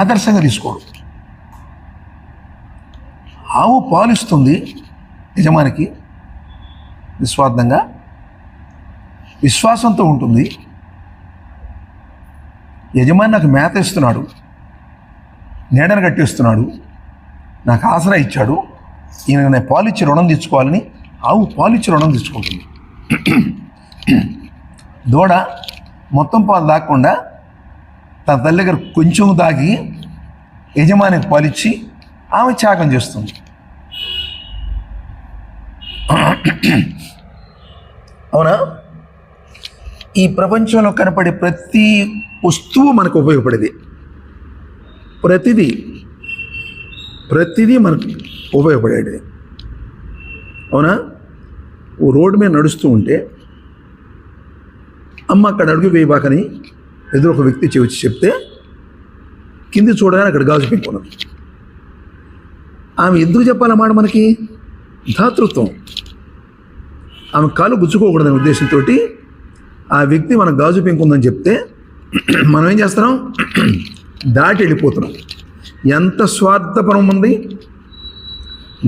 ఆదర్శంగా తీసుకోడు. ఆవు పాలిస్తుంది యజమానికి నిస్వార్థంగా, విశ్వాసంతో ఉంటుంది. యజమాని నాకు మేత ఇస్తున్నాడు, నీడను కట్టిస్తున్నాడు, నాకు ఆసరా ఇచ్చాడు, ఈయన నేను పాలిచ్చి రుణం తెచ్చుకోవాలని ఆవు పాలిచ్చి రుణం తెచ్చుకుంటుంది. దూడ మొత్తం పాలు దాక్కుండా తన తల్లి దగ్గర కొంచెం దాగి యజమానికి పాలిచ్చి ఆమె త్యాగం చేస్తుంది. అవునా? ఈ ప్రపంచంలో కనపడే ప్రతి వస్తువు మనకు ఉపయోగపడేది. ప్రతిదీ మనకు ఉపయోగపడేది. అవునా? ఓ రోడ్డు మీద నడుస్తూ ఉంటే అమ్మ అక్కడ అడుగు వేయబాకని ఎదురు ఒక వ్యక్తి వచ్చి చెప్తే కింది చూడగానే అక్కడ గాజు పెంకున్నది. ఆమె ఎందుకు చెప్పాలన్నమాట? మనకి దాతృత్వం. ఆమె కాలు గుచ్చుకోకూడదనే ఉద్దేశంతో ఆ వ్యక్తి మన గాజు పెంకుందని చెప్తే మనం ఏం చేస్తున్నాం? దాటి వెళ్ళిపోతున్నాం. ఎంత స్వార్థపరం ఉంది!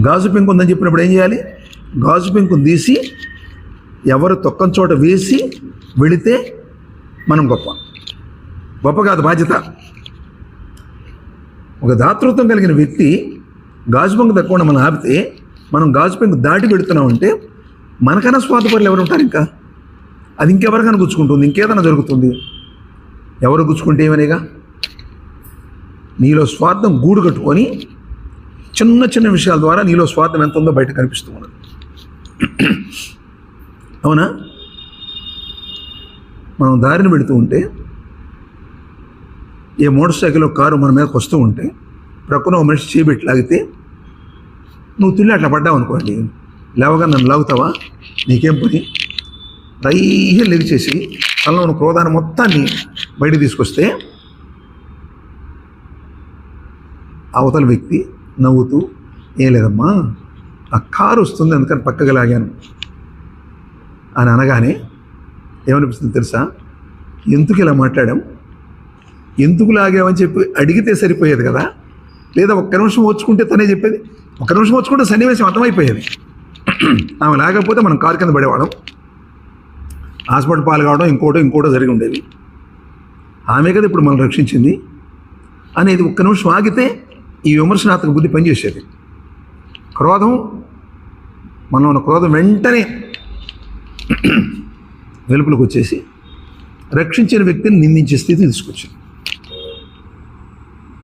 గాజు పెంకు ఉందని చెప్పినప్పుడు ఏం చేయాలి? గాజు పెంకును తీసి ఎవరు తొక్కని చోట వేసి వెళితే మనం గొప్ప కాదు, బాధ్యత. ఒక దాతృత్వం కలిగిన వ్యక్తి గాజు పెంకు తక్కువ మనం ఆపితే మనం గాజు పెంకు దాటి పెడుతున్నామంటే మనకన్నా స్వార్థపరులు ఎవరు ఉంటారు? ఇంకా అది ఇంకెవరికైనా గుచ్చుకుంటుంది, ఇంకేదైనా జరుగుతుంది. ఎవరు గుచ్చుకుంటే ఏమనేగా? నీలో స్వార్థం గూడు కట్టుకొని చిన్న చిన్న విషయాల ద్వారా నీలో స్వార్థం ఎంత ఉందో బయట కనిపిస్తూ ఉన్నది. అవునా? మనం దారిని పెడుతూ ఉంటే ఏ మోటార్ సైకిల్ కారు మన మీదకి వస్తూ ఉంటే ప్రక్కన ఒక మనిషి చేపెట్టి లాగితే నువ్వు తిల్లి అట్లా పడ్డావు అనుకోండి, లేవగా నన్ను లాగుతావా? నీకేం పని? రైహే లెగిచేసి తనలో ఉన్న క్రోధాన్ని మొత్తాన్ని బయట తీసుకొస్తే అవతల వ్యక్తి నవ్వుతూ, ఏం లేదమ్మా, ఆ కారు వస్తుంది అందుకని పక్కగా లాగాను అని అనగానే ఏమనిపిస్తుంది తెలుసా? ఎందుకు ఇలా మాట్లాడాం, ఎందుకు లాగామని చెప్పి అడిగితే సరిపోయేది కదా. లేదా ఒక్క నిమిషం వచ్చుకుంటే తనే చెప్పేది. ఒక్క నిమిషం వచ్చుకుంటే సన్నివేశం అర్థమైపోయేది. ఆమె లాగకపోతే మనం కారు కింద పడేవాళ్ళం, హాస్పిటల్ పాలు కావడం, ఇంకోటో జరిగి ఉండేది. ఆమె కదా ఇప్పుడు మనం రక్షించింది అనేది ఒక్క నిమిషం ఆగితే ఈ విమర్శనాత్మక బుద్ధి పనిచేసేది. క్రోధం, మనలో ఉన్న క్రోధం వెంటనే వెలుపులకు వచ్చేసి రక్షించిన వ్యక్తిని నిందించే స్థితి తీసుకొచ్చింది.